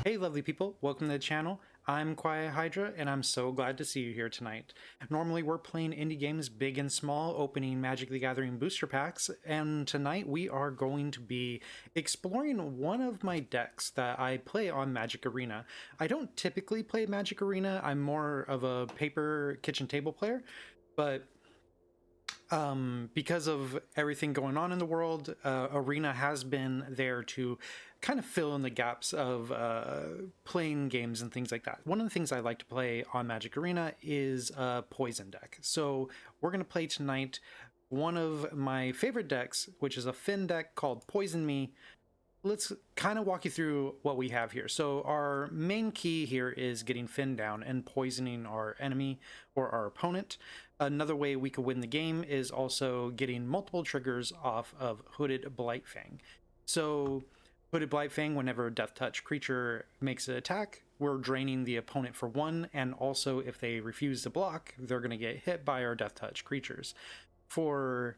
Hey lovely people, welcome to the channel. I'm Quiet Hydra and I'm so glad to see you here tonight. Normally we're playing indie games big and small, opening Magic the Gathering booster packs, and tonight we are going to be exploring one of my decks that I play on Magic Arena. I don't typically play Magic Arena, I'm more of a paper kitchen table player, but because of everything going on in the world, Arena has been there to kind of fill in the gaps of playing games and things like that. One of the things I like to play on Magic Arena is a Poison deck. So we're going to play tonight one of my favorite decks, which is a Fynn deck called Poison Me. Let's kind of walk you through what we have here. So our main key here is getting Fynn down and poisoning our enemy or our opponent. Another way we could win the game is also getting multiple triggers off of Hooded Blightfang. So Hooded Blightfang, whenever a Deathtouch creature makes an attack, we're draining the opponent for one, and also if they refuse to block, they're going to get hit by our Deathtouch creatures. To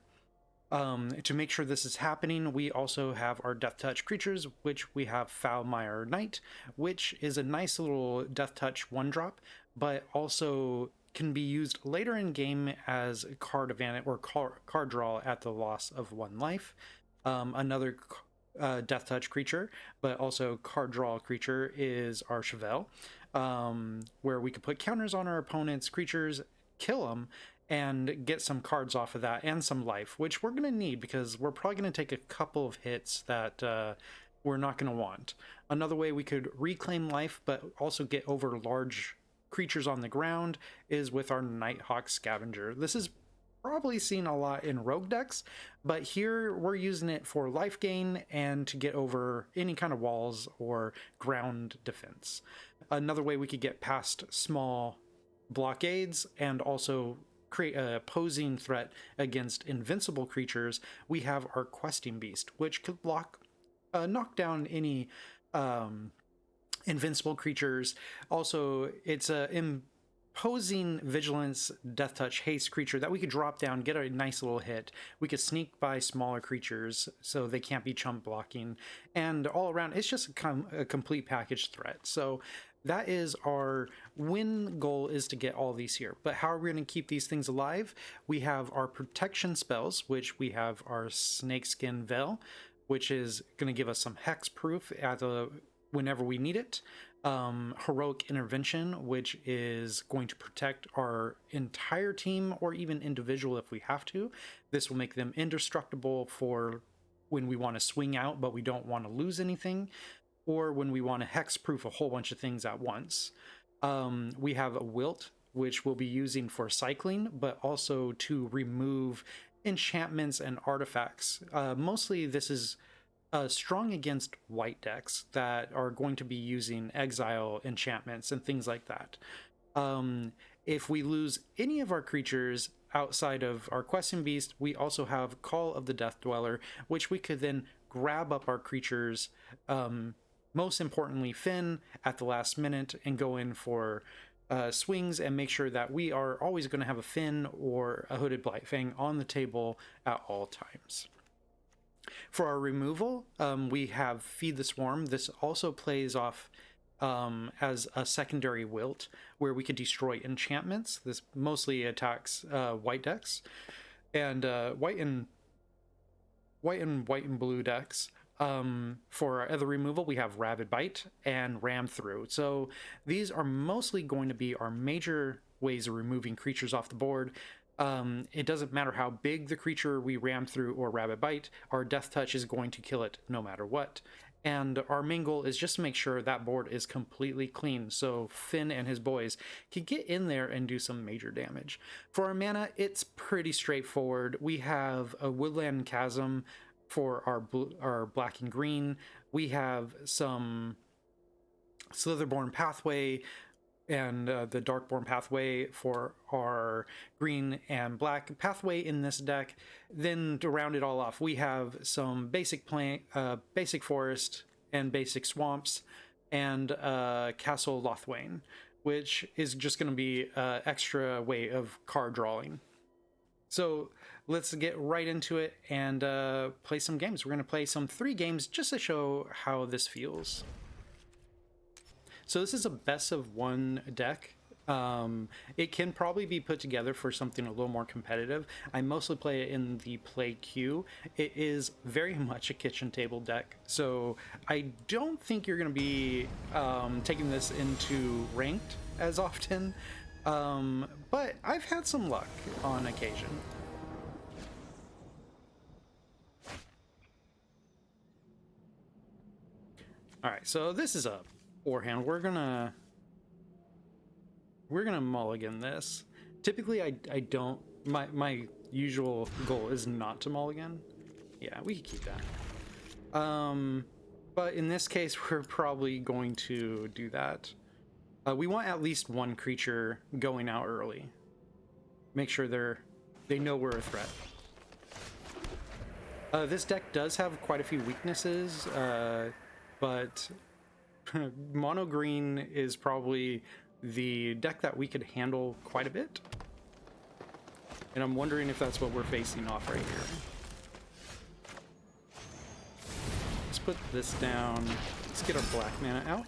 make sure this is happening, we also have our Deathtouch creatures, which we have Foulmire Knight, which is a nice little Deathtouch 1-drop, but also can be used later in game as card advantage or card draw at the loss of 1 life. Another Deathtouch creature, but also card draw creature is our Chevelle, where we could put counters on our opponent's creatures, kill them, and get some cards off of that and some life, which we're going to need because we're probably going to take a couple of hits that we're not going to want. Another way we could reclaim life but also get over large creatures on the ground is with our Nighthawk Scavenger. This is probably seen a lot in rogue decks, but here we're using it for life gain and to get over any kind of walls or ground defense. Another way we could get past small blockades and also create a opposing threat against invincible creatures, we have our Questing Beast, which could knock down any invincible creatures. Also, it's a imposing vigilance Deathtouch haste creature that we could drop down, get a nice little hit. We could sneak by smaller creatures so they can't be chump blocking, and all around it's just a complete package threat. So that is our win goal, is to get all these here. But how are we going to keep these things alive? We have our protection spells, which we have our Snakeskin Veil, which is going to give us some hex proof whenever we need it. Heroic Intervention, which is going to protect our entire team or even individual if we have to. This will make them indestructible for when we want to swing out but we don't want to lose anything, or when we want to hexproof a whole bunch of things at once. We have a Wilt, which we'll be using for cycling, but also to remove enchantments and artifacts. Mostly this is strong against white decks that are going to be using exile enchantments and things like that. If we lose any of our creatures outside of our Questing Beast, we also have Call of the Death Dweller, which we could then grab up our creatures, most importantly Fynn, at the last minute and go in for swings and make sure that we are always going to have a Fynn or a Hooded Blightfang on the table at all times. For our removal, we have Feed the Swarm. This also plays off as a secondary Wilt, where we could destroy enchantments. This mostly attacks white decks and white and blue decks. For our other removal, we have Rabid Bite and Ram Through. So these are mostly going to be our major ways of removing creatures off the board. It doesn't matter how big the creature we ram through or Rabid Bite, our Deathtouch is going to kill it no matter what. And our main goal is just to make sure that board is completely clean so Fynn and his boys can get in there and do some major damage. For our mana, it's pretty straightforward. We have a Woodland Chasm for our black and green. We have some Slitherborn Pathway and the Darkborn Pathway for our green and black pathway in this deck. Then to round it all off, we have some basic basic forest and basic swamps, and Castle Lothwain, which is just going to be an extra way of card drawing. So let's get right into it and play some games. We're going to play some 3 games just to show how this feels. So this is a best of one deck. It can probably be put together for something a little more competitive. I mostly play it in the play queue. It is very much a kitchen table deck, so I don't think you're going to be taking this into ranked as often, but I've had some luck on occasion. All right, so this is a forehand. We're gonna mulligan this. Typically, I don't. My usual goal is not to mulligan. Yeah, we can keep that. But in this case, we're probably going to do that. We want at least one creature going out early. Make sure they know we're a threat. This deck does have quite a few weaknesses, but mono green is probably the deck that we could handle quite a bit. And I'm wondering if that's what we're facing off right here. Let's put this down. Let's get our black mana out.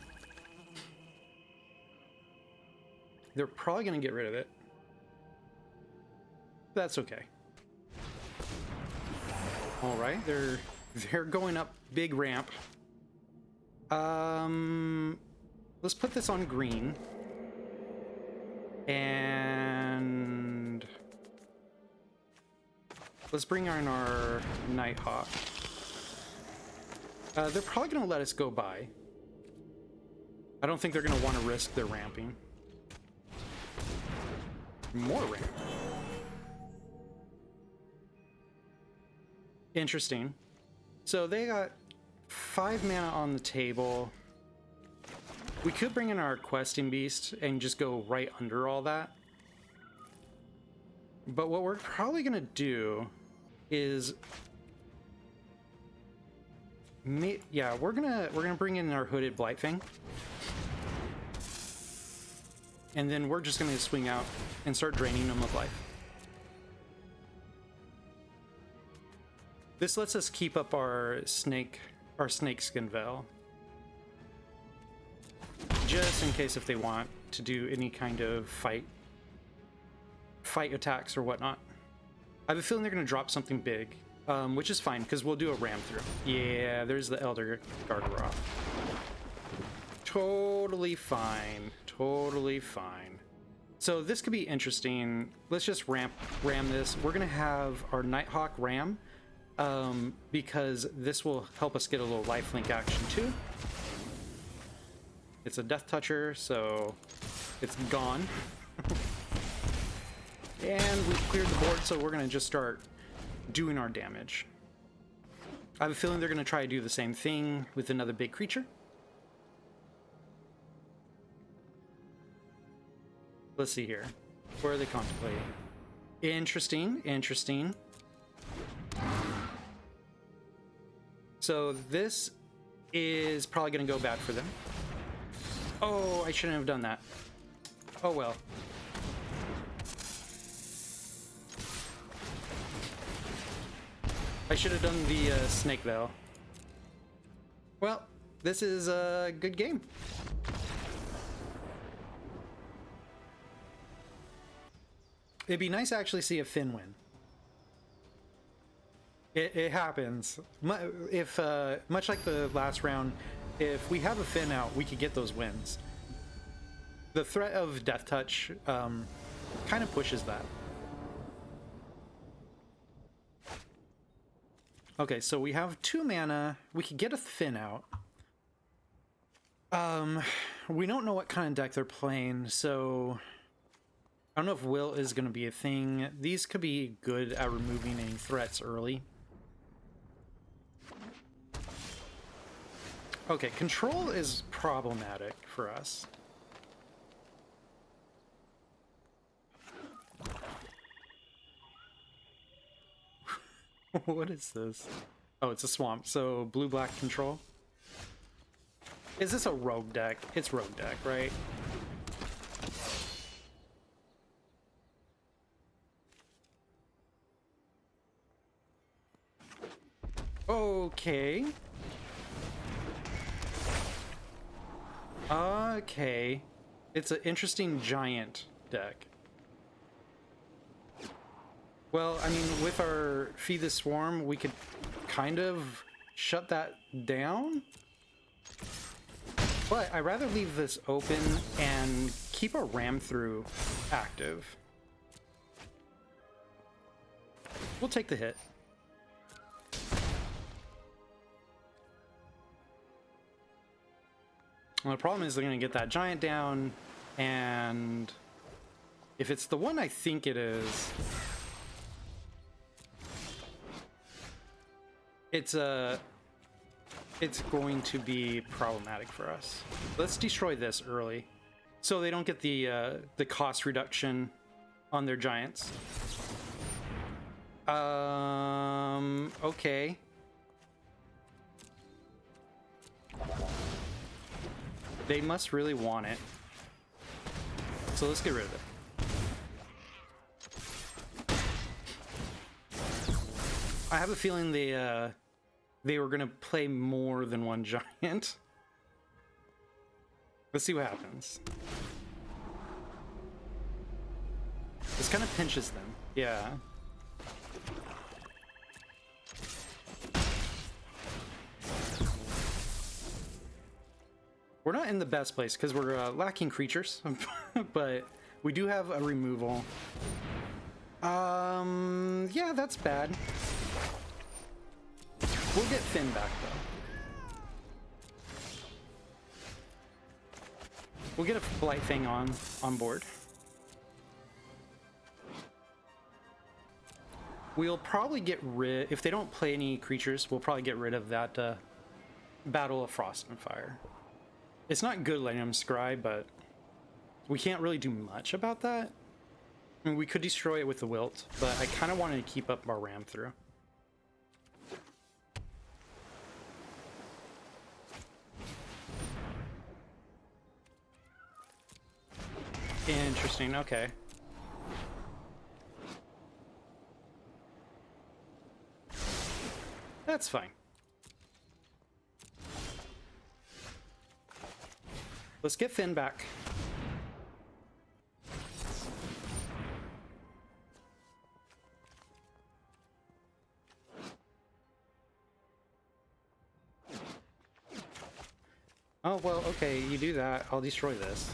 They're probably going to get rid of it. That's okay. All right, they're going up big ramp. Let's put this on green. And let's bring in our Nighthawk. They're probably going to let us go by. I don't think they're going to want to risk their ramping. More ramp. Interesting. So they got 5 mana on the table. We could bring in our questing beast and just go right under all that. But what we're probably gonna do is, yeah, we're gonna bring in our hooded Blightfang, and then we're just gonna swing out and start draining them of life. This lets us keep up our snakeskin veil, just in case if they want to do any kind of fight attacks or whatnot. I have a feeling they're going to drop something big, which is fine because we'll do a ram through. Yeah, there's the Elder Garderoth. Totally fine. Totally fine. So this could be interesting. Let's just ram this. We're going to have our Nighthawk ram, because this will help us get a little lifelink action too. It's a Deathtoucher, so it's gone. And we've cleared the board, so we're going to just start doing our damage. I have a feeling they're going to try to do the same thing with another big creature. Let's see here. Where are they contemplating? Interesting, interesting. So this is probably going to go bad for them. Oh, I shouldn't have done that. Oh well. I should have done the snake veil. Well, this is a good game. It'd be nice to actually see a Fynn win. It happens. If much like the last round, if we have a Fynn out, we could get those wins. The threat of Deathtouch kind of pushes that. Okay, so we have 2 mana. We could get a Fynn out. We don't know what kind of deck they're playing, so I don't know if Will is going to be a thing. These could be good at removing any threats early. Okay, control is problematic for us. What is this? Oh, it's a swamp. So blue-black control. Is this a rogue deck? It's rogue deck, right? Okay. Okay. It's an interesting giant deck. Well, I mean, with our Feed the Swarm, we could kind of shut that down. But I'd rather leave this open and keep our ram through active. We'll take the hit. Well, the problem is they're going to get that giant down, and if it's the one I think it is, it's going to be problematic for us. Let's destroy this early, so they don't get the cost reduction on their giants. Okay. They must really want it. So let's get rid of it. I have a feeling they were gonna play more than one giant. Let's see what happens. This kind of pinches them. Yeah. We're not in the best place because we're lacking creatures, but we do have a removal. Yeah, that's bad. We'll get Fynn back though. We'll get a Blight Fang on board. We'll probably get rid, if they don't play any creatures, we'll probably get rid of that Battle of Frost and Fire. It's not good letting them scry, but we can't really do much about that. I mean, we could destroy it with the Wilt, but I kind of wanted to keep up our ram through. Interesting, okay. That's fine. Let's get Fynn back. Oh, well, okay, you do that. I'll destroy this.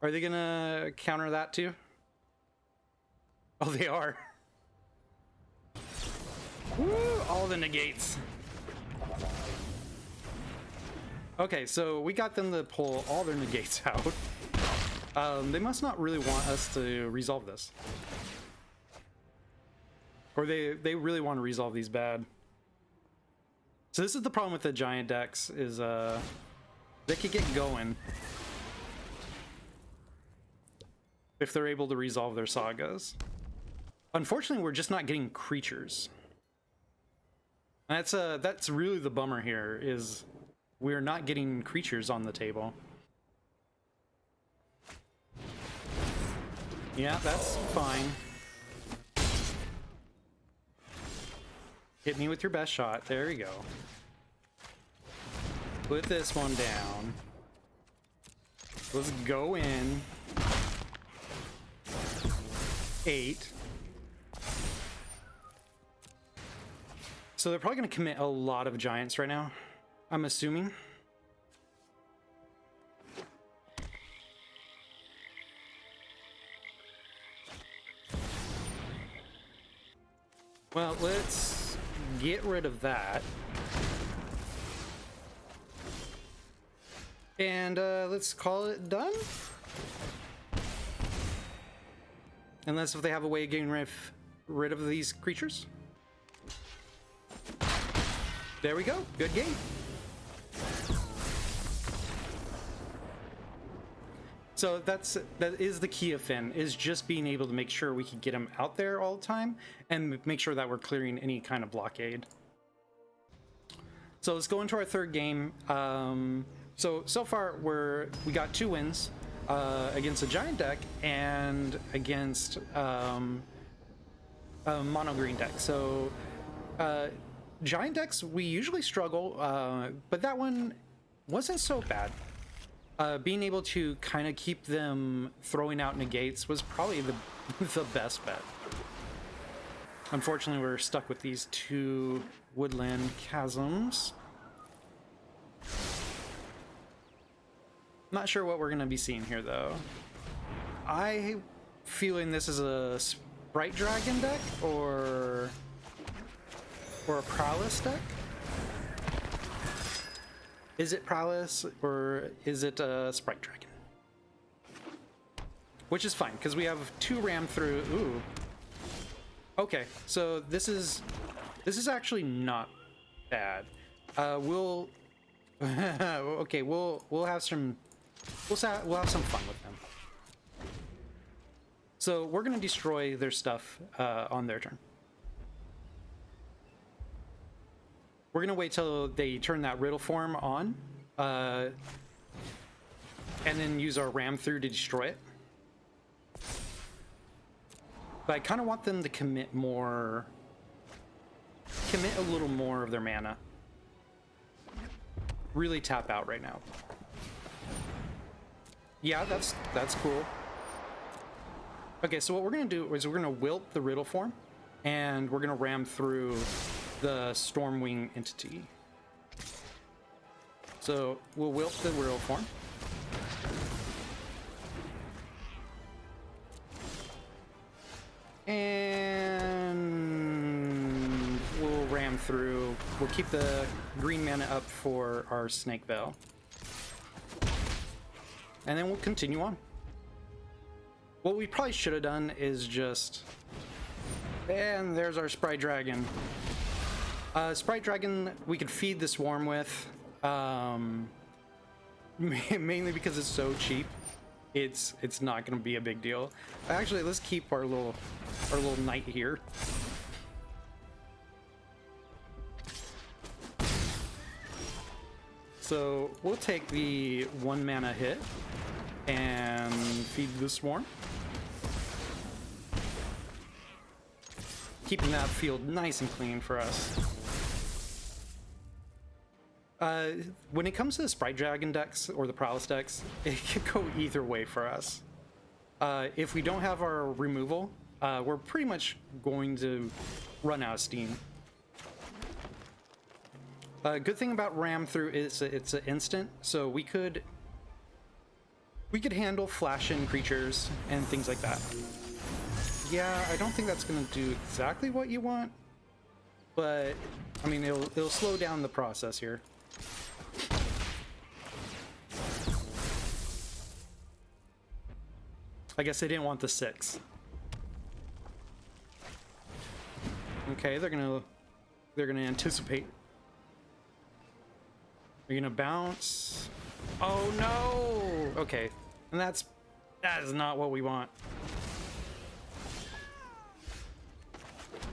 Are they gonna counter that too? Oh, they are. Woo! All the negates. Okay, so we got them to pull all their negates out. They must not really want us to resolve this. Or they really want to resolve these bad. So this is the problem with the giant decks, is they could get going if they're able to resolve their sagas. Unfortunately, we're just not getting creatures. That's really the bummer here, is we're not getting creatures on the table. Yeah, that's fine. Hit me with your best shot. There you go. Put this one down. Let's go in. 8. So they're probably going to commit a lot of giants right now, I'm assuming. Well, let's get rid of that. And let's call it done. Unless if they have a way of getting rid of these creatures. There we go. Good game. So that is the key of Fynn, is just being able to make sure we can get him out there all the time and make sure that we're clearing any kind of blockade. So let's go into our third game. So far we got 2 wins against a giant deck and against a mono green deck. So giant decks we usually struggle, but that one wasn't so bad. Being able to kind of keep them throwing out negates was probably the best bet. Unfortunately, we're stuck with these two woodland chasms. Not sure what we're going to be seeing here, though. I feeling this is a Sprite Dragon deck or a Prowess deck. Is it Prowess or is it a Sprite Dragon? Which is fine because we have two ram through. Ooh. Okay, so this is actually not bad. We'll okay, we'll have some fun with them. So we're gonna destroy their stuff on their turn. We're gonna wait till they turn that riddle form on, and then use our ram through to destroy it. But I kind of want them to commit a little more of their mana. Really tap out right now. Yeah, that's cool. Okay, so what we're gonna do is we're gonna wilt the riddle form, and we're gonna ram through the Stormwing entity. So we'll wilt the riddle form. And we'll ram through. We'll keep the green mana up for our Snake Veil. And then we'll continue on. What we probably should have done is just... And there's our Sprite Dragon. Sprite Dragon, we could feed the Swarm with. Mainly because it's so cheap. It's not going to be a big deal. Actually, let's keep our little knight here. So we'll take the 1 mana hit and feed the Swarm, keeping that field nice and clean for us. When it comes to the Sprite Dragon decks or the Prowess decks, it could go either way for us. If we don't have our removal, we're pretty much going to run out of steam. Good thing about ram through is it's an instant, so we could handle flash-in creatures and things like that. Yeah, I don't think that's going to do exactly what you want, but I mean it'll slow down the process here. I guess they didn't want the 6. Okay, they're gonna anticipate. They're gonna bounce. Oh no! Okay, and that is not what we want.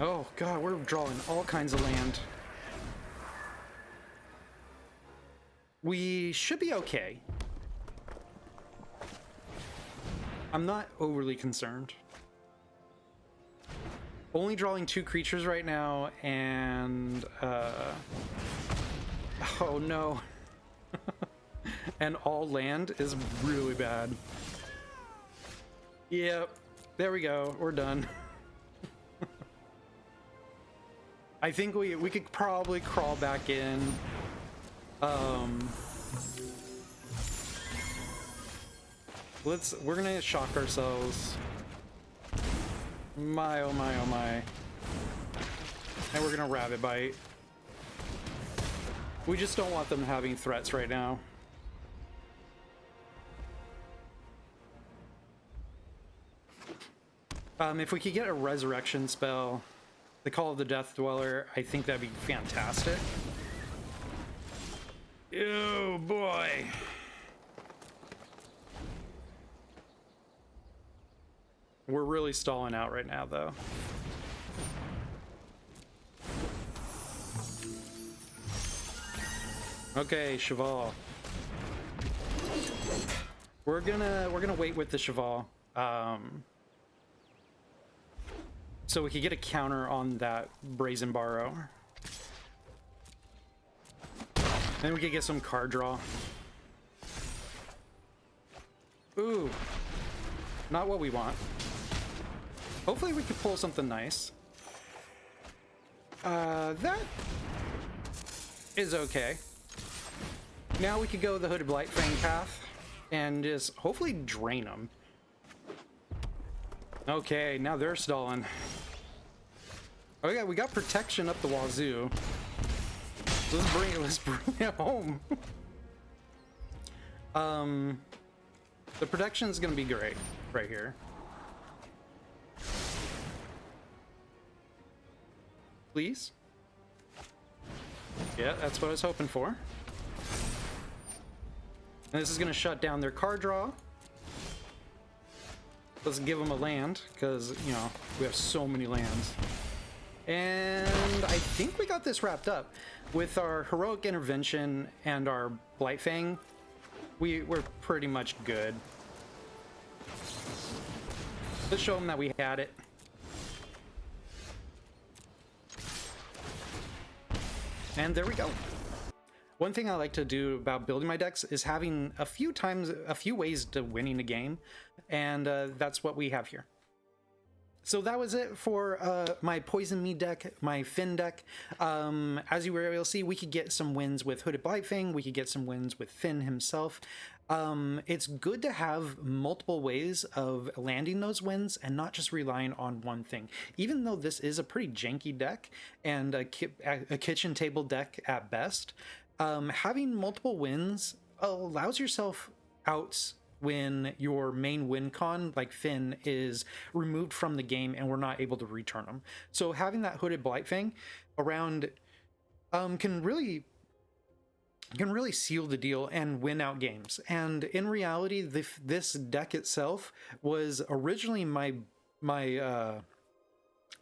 Oh god, we're drawing all kinds of land. We should be okay. I'm not overly concerned. Only drawing 2 creatures right now, and oh no. And all land is really bad. Yep, there we go, we're done. I think we could probably crawl back in. We're gonna shock ourselves. My oh my oh my. And we're gonna rabbit bite. We just don't want them having threats right now. If we could get a resurrection spell, the Call of the Death Dweller, I think that'd be fantastic. Oh boy. We're really stalling out right now, though. Okay, Cheval. We're gonna wait with the Cheval, so we could get a counter on that Brazen Borrow. Then we could get some card draw. Ooh. Not what we want. Hopefully we could pull something nice. That is okay. Now we could go the Hooded Blightfang path and just hopefully drain them. Okay, now they're stalling. Oh yeah, we got protection up the wazoo. So let's bring it home. The protection is gonna be great right here. Please. Yeah, that's what I was hoping for. And this is gonna shut down their card draw. Let's give them a land, because, you know, we have so many lands. And I think we got this wrapped up. With our Heroic Intervention and our Blightfang, we're pretty much good. Let's show them that we had it. And there we go. One thing I like to do about building my decks is having a few ways to winning a game, and that's what we have here. So that was it for my Poison Me deck, my Fynn deck. As you were able to see, we could get some wins with Hooded Blightfang, we could get some wins with Fynn himself. It's good to have multiple ways of landing those wins and not just relying on one thing. Even though this is a pretty janky deck and a kitchen table deck at best, having multiple wins allows yourself outs when your main win con, like Fynn, is removed from the game and we're not able to return them. So having that Hooded Blightfang around can really seal the deal and win out games. And in reality, this deck itself was originally my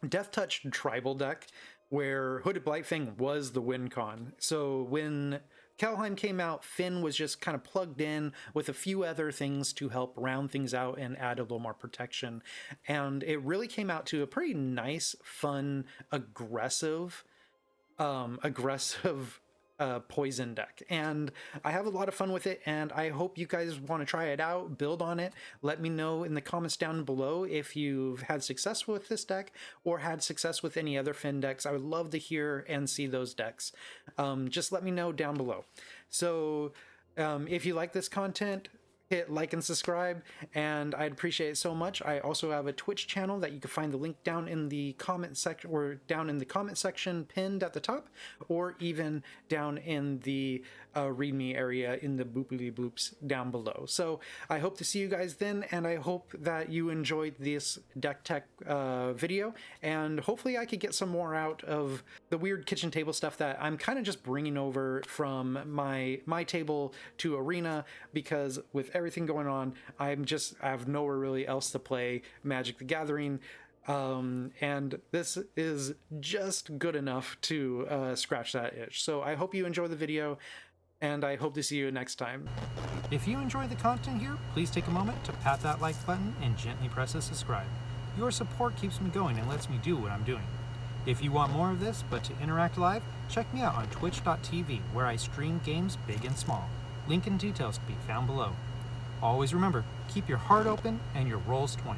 Deathtouch tribal deck, where Hooded Blightfang was the win con. So when Kaldheim came out, Fynn was just kind of plugged in with a few other things to help round things out and add a little more protection. And it really came out to a pretty nice, fun, aggressive poison deck, and I have a lot of fun with it, and I hope you guys want to try it out, build on it. Let me know in the comments down below if you've had success with this deck or had success with any other Fynn decks. I would love to hear and see those decks. Just let me know down below. So if you like this content, hit like and subscribe, and I'd appreciate it so much. I also have a Twitch channel that you can find the link down in the comment section, or down in the comment section pinned at the top, or even down in the readme area in the boopity bloops down below. So I hope to see you guys then, and I hope that you enjoyed this deck tech video, and hopefully I could get some more out of the weird kitchen table stuff that I'm kind of just bringing over from my table to Arena, because with everything going on, I have nowhere really else to play Magic the Gathering, and this is just good enough to scratch that itch. So I hope you enjoy the video, and I hope to see you next time. If you enjoy the content here, please take a moment to pat that like button and gently press the subscribe. Your support keeps me going and lets me do what I'm doing. If you want more of this, but to interact live, check me out on twitch.tv, where I stream games big and small. Link and details can be found below. Always remember, keep your heart open and your rolls 20.